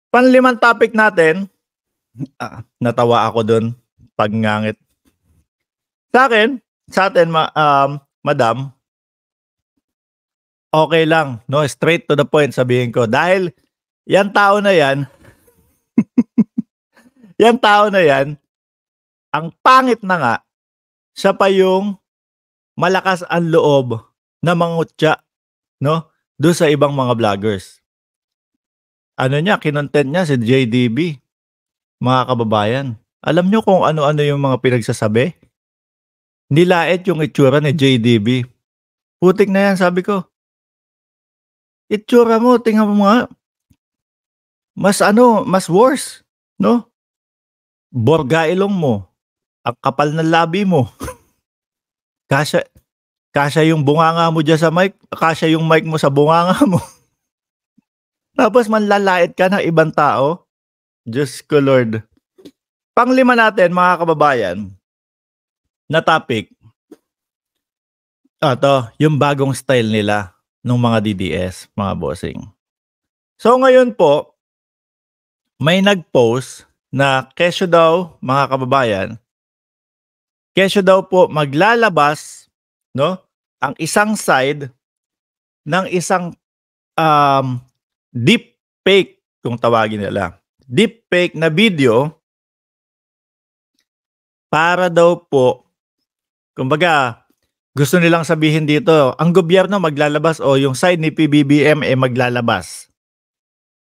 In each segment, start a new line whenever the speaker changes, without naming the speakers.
Panlimang topic natin, natawa ako dun, pagngangit. Sa atin madam, okay lang, no? Straight to the point sabihin ko. Dahil yan tao na yan, yan tao na yan, ang pangit na nga, siya pa yung malakas ang loob na mangutya, no? Doon sa ibang mga vloggers. Ano niya, kinontent niya si JDB, mga kababayan. Alam niyo kung ano-ano yung mga pinagsasabi? Nilait yung itsura ni JDB. Putik na yan, sabi ko. Itsura mo, tingnan mo nga. Mas worse, no? Borga ilong mo. Ang kapal ng labi mo. Kasya yung bunganga mo dyan sa mic. Kasya yung mic mo sa bunganga mo. Tapos manlalait ka ng ibang tao. Diyos ko Lord. Panglima natin, mga kababayan, na topic. Ito, yung bagong style nila ng mga DDS, mga bossing. So ngayon po, may nag-post na kesyo daw, mga kababayan, kesyo daw po maglalabas, no, ang isang side ng isang deep fake, kung tawagin nila. Deep fake na video para daw po, kumbaga, gusto nilang sabihin dito, ang gobyerno maglalabas o yung side ni PBBM maglalabas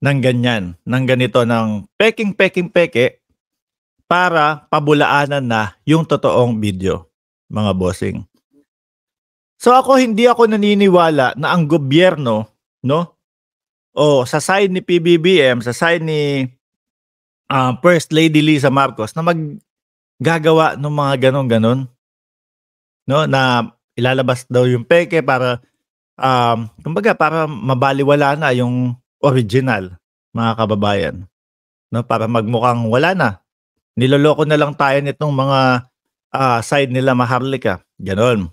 ng ganyan, ng ganito, ng peke para pabulaanan na yung totoong video, mga bossing. So hindi ako naniniwala na ang gobyerno, no, o sa side ni PBBM, sa side ni First Lady Liza Marcos na maggagawa ng mga ganon, no, na ilalabas daw yung peke para kumbaga para mabaliwala na yung original, mga kababayan, no, para magmukhang wala na. Niloloko na lang tayo nitong mga side nila Maharlika, ganon.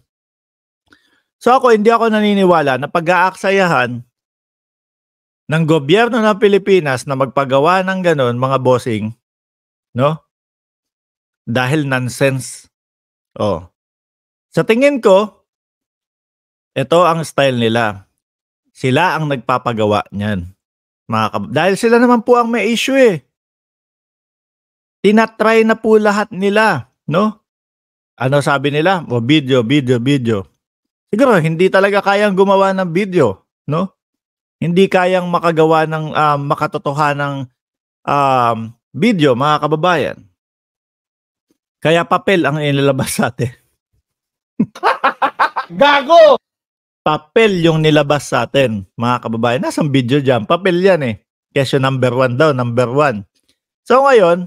So hindi ako naniniwala na pag-aaksayahan ng gobyerno ng Pilipinas na magpagawa ng ganon, mga bossing, no? Dahil nonsense. Sa tingin ko, ito ang style nila. Sila ang nagpapagawa niyan. Dahil sila naman po ang may issue eh. Tinatry na po lahat nila, no? Ano sabi nila? Video. Siguro hindi talaga kayang gumawa ng video, no? Hindi kayang makagawa ng makatotohanang video, mga kababayan. Kaya papel ang inilabas sa atin. Gago! Papel yung nilabas sa atin, mga kababayan. Nasang video dyan? Papel yan eh. Kesyo number 1 daw, number 1. So ngayon,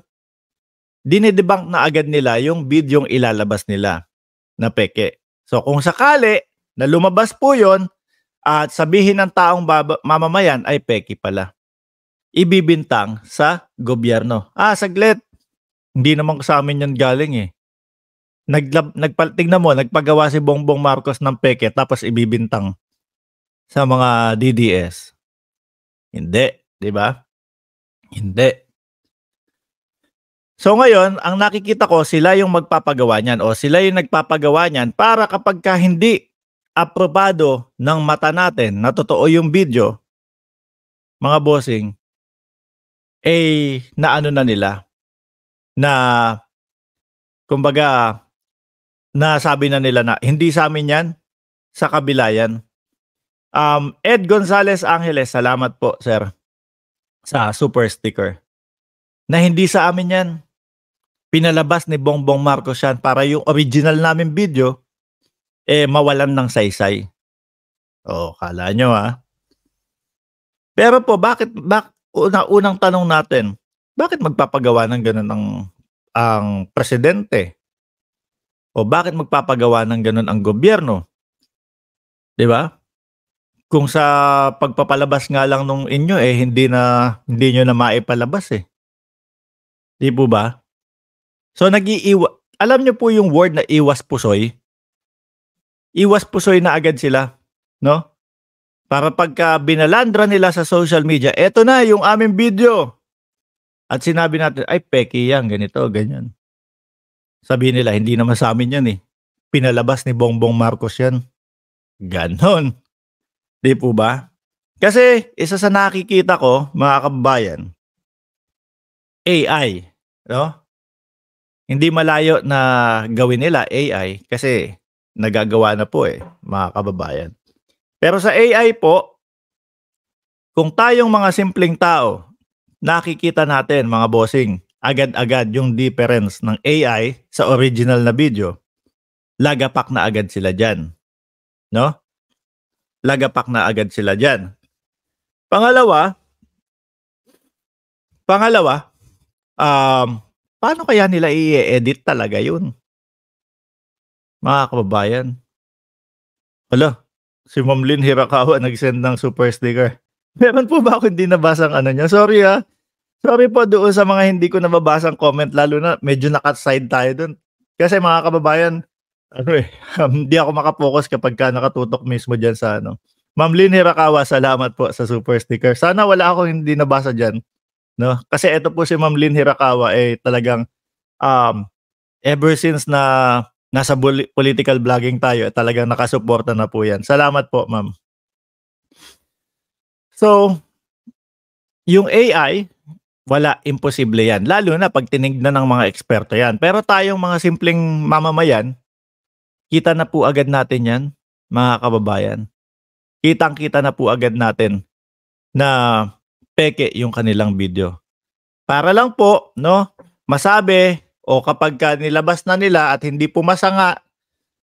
dinidebunk na agad nila yung videong ilalabas nila na peke. So kung sakali na lumabas po yon at sabihin ng taong mamamayan ay peke pala, ibibintang sa gobyerno. Saglit. Hindi naman sa amin yan galing eh. Tignan mo, nagpagawa si Bongbong Marcos ng peke tapos ibibintang sa mga DDS. Hindi, di ba? Hindi. So ngayon, ang nakikita ko, sila yung magpapagawa niyan o sila yung nagpapagawa niyan para kapag ka hindi aprobado ng mata natin na totoo yung video, mga bossing, naano na nila, na kumbaga, nasabi na nila na hindi sa amin yan, sa kabila yan. Ed Gonzalez Angeles, salamat po sir sa super sticker. Na hindi sa amin yan. Pinalabas ni Bongbong Marcos yan para yung original namin video mawalan ng saysay. Kala nyo Pero po, bakit unang tanong natin, bakit magpapagawa ng ganun ang presidente? O bakit magpapagawa ng ganun ang gobyerno? 'Di ba? Kung sa pagpapalabas nga lang nung inyo hindi nyo na maipalabas eh. 'Di po ba? So alam nyo po yung word na iwas pusoy? Iwas pusoy na agad sila, no? Para pagka binalandra nila sa social media, eto na yung aming video. at sinabi natin, "Ay peke 'yan, ganito, ganyan." Sabihin nila, "Hindi naman sa'min 'yan, eh. Pinalabas ni Bongbong Marcos 'yan." Gano'n, 'di po ba? Kasi isa sa nakikita ko, mga kababayan, AI, 'no? Hindi malayo na gawin nila AI kasi nagagawa na po, eh, mga kababayan. Pero sa AI po, kung tayong mga simpleng tao, nakikita natin mga bossing, agad-agad yung difference ng AI sa original na video, lagapak na agad sila diyan, 'no? Lagapak na agad sila diyan. Pangalawa pangalawa, paano kaya nila i-e-edit talaga yun, mga kababayan? Hala, si Ma'am Lynn Hirakawa nag-send ng super sticker. Meron po ba akong hindi nabasang ano niya? Sorry, sorry po doon sa mga hindi ko nababasang comment, lalo na medyo naka-side tayo dun. Kasi mga kababayan, ano, eh, hindi ako maka-focus kapagka nakatutok mismo diyan sa ano. Ma'am Lynn Hirakawa, salamat po sa super sticker. Sana wala akong hindi nabasa diyan, 'no? Kasi eto po si Ma'am Lynn Hirakawa, eh, talagang, um, ever since na nasa political vlogging tayo, eh, talagang nakasuporta na po 'yan. Salamat po, ma'am. So, yung AI, wala, imposible 'yan, lalo na 'pag tinignan ng mga eksperto 'yan. Pero tayong mga simpleng mamamayan, kita na po agad natin 'yan, mga kababayan. Kitang-kita na po agad natin na peke yung kanilang video. Para lang po, 'no, masabi o kapagka nilabas na nila at hindi pumasa nga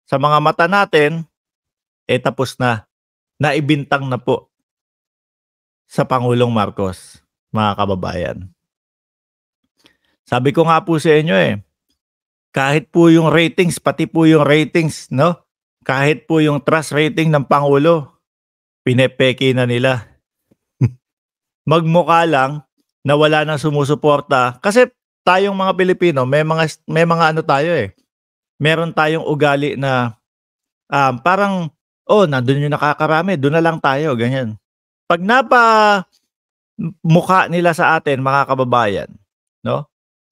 sa mga mata natin, eh, tapos na. Naibintang na po sa Pangulong Marcos, mga kababayan. Sabi ko nga po sa inyo, eh, kahit po yung ratings, pati po yung ratings, 'no, kahit po yung trust rating ng pangulo, pinepeke na nila. Magmukha lang na wala ng sumusuporta kasi tayong mga Pilipino may mga ano tayo, eh, meron tayong ugali na, parang, "Oh, nandun yung nakakarami, dun na lang tayo." Ganyan. 'Pag mukha nila sa atin, mga kababayan, 'no,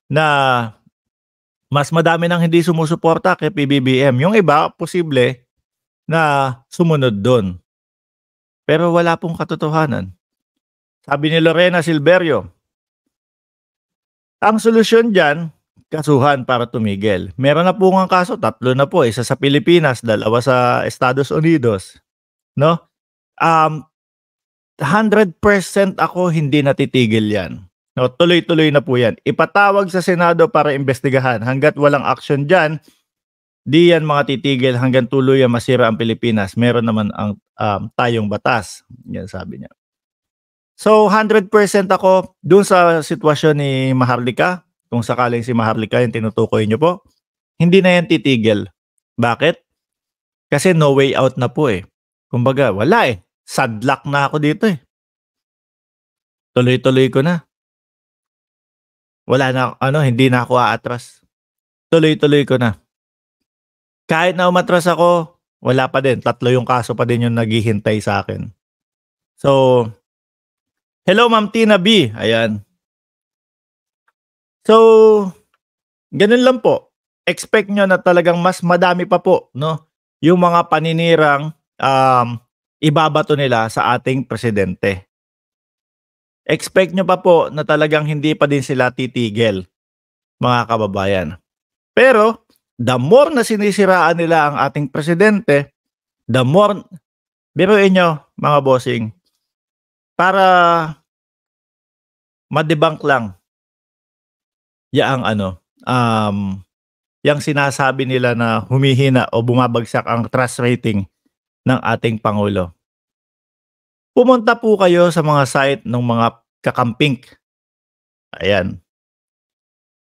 na mas madami ng hindi sumusuporta kay PBBM, yung iba posible na sumunod dun, pero wala pong katotohanan. Sabi ni Lorena Silverio, ang solusyon diyan, kasuhan para tumigil. Meron na po ngang kaso, 3 na po, isa sa Pilipinas, 2 sa Estados Unidos, 'no? Um, 100% ako hindi natitigil 'yan, 'no, tuloy-tuloy na po 'yan. Ipatawag sa Senado para imbestigahan, hangga't walang aksyon diyan, 'di 'yan titigil hanggang tuluyang masira ang Pilipinas. Meron naman ang, tayong batas, 'yan sabi niya. So, 100% ako dun sa sitwasyon ni Maharlika, kung sakaling si Maharlika yung tinutukoy niyo po, hindi na yan titigil. Bakit? Kasi no way out na po, eh. Kumbaga wala, eh, sadlak na ako dito, eh. Tuloy-tuloy ko na. Wala na ano, hindi na ako aatras. Tuloy-tuloy ko na. Kahit na umatras ako, wala pa din, 3 yung kaso pa din yung naghihintay sa'kin. So, hello Ma'am Tina B, ayan. So, ganun lang po. Expect nyo na talagang mas madami pa po, 'no, yung mga paninirang, ibabato nila sa ating presidente. Expect nyo pa po na talagang hindi pa din sila titigil, mga kababayan. Pero, the more na sinisiraan nila ang ating presidente, the more, biruin nyo mga bossing, para ma-debunk lang yaang ano, yang sinasabi nila na humihina o bumabagsak ang trust rating ng ating Pangulo. Pumunta po kayo sa mga site ng mga kakamping. Ayan.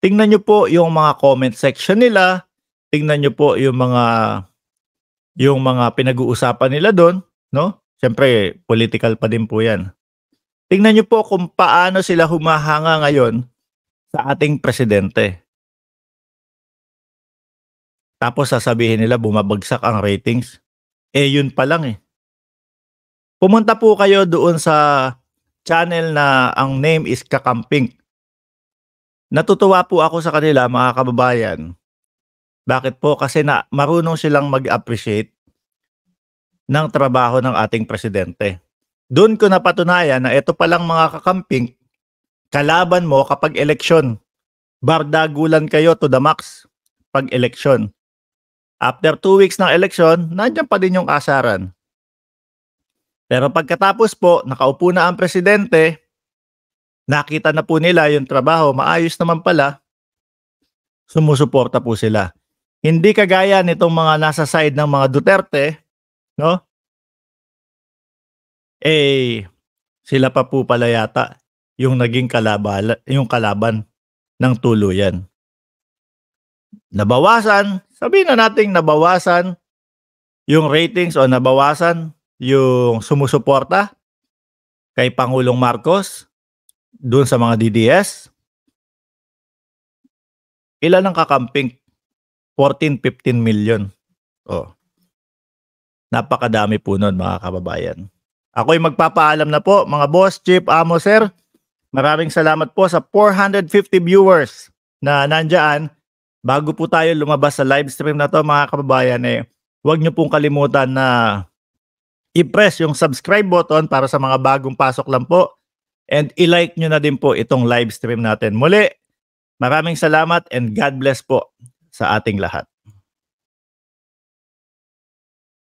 Tingnan niyo po yung mga comment section nila, tingnan niyo po yung mga pinag-uusapan nila do'n, 'no? Siyempre political pa din po 'yan. Tingnan niyo po kung paano sila humahanga ngayon sa ating presidente. Tapos sasabihin nila bumabagsak ang ratings. Eh, yun pa lang, eh. Pumunta po kayo doon sa channel na ang name is Kakamping. Natutuwa po ako sa kanila mga kababayan. Bakit po? Kasi marunong silang mag-appreciate ng trabaho ng ating presidente. Do'n ko napatunayan na ito palang mga kakamping, kalaban mo kapag eleksyon. Bardagulan kayo to the max 'pag eleksyon. After 2 weeks ng eleksyon, nandiyan pa din yung kasaran. Pero pagkatapos po, nakaupo na ang presidente, nakita na po nila yung trabaho, maayos naman pala, sumusuporta po sila. Hindi kagaya nitong mga nasa side ng mga Duterte, no? Sila pa po pala yata yung naging yung kalaban ng tuluyan. Nabawasan, sabihin na nating nabawasan yung ratings o nabawasan yung sumusuporta kay Pangulong Marcos doon sa mga DDS. Ilan ang kakamping? 14-15 million. Oh. Napakadami po nun mga kababayan. Ako'y magpapaalam na po mga boss, chief, amo, sir. Maraming salamat po sa 450 viewers na nandyan. Bago po tayo lumabas sa live stream na to mga kababayan, huwag nyo pong kalimutan na i-press yung subscribe button para sa mga bagong pasok lang po. And i-like nyo na din po itong live stream natin. Muli, maraming salamat and God bless po sa ating lahat.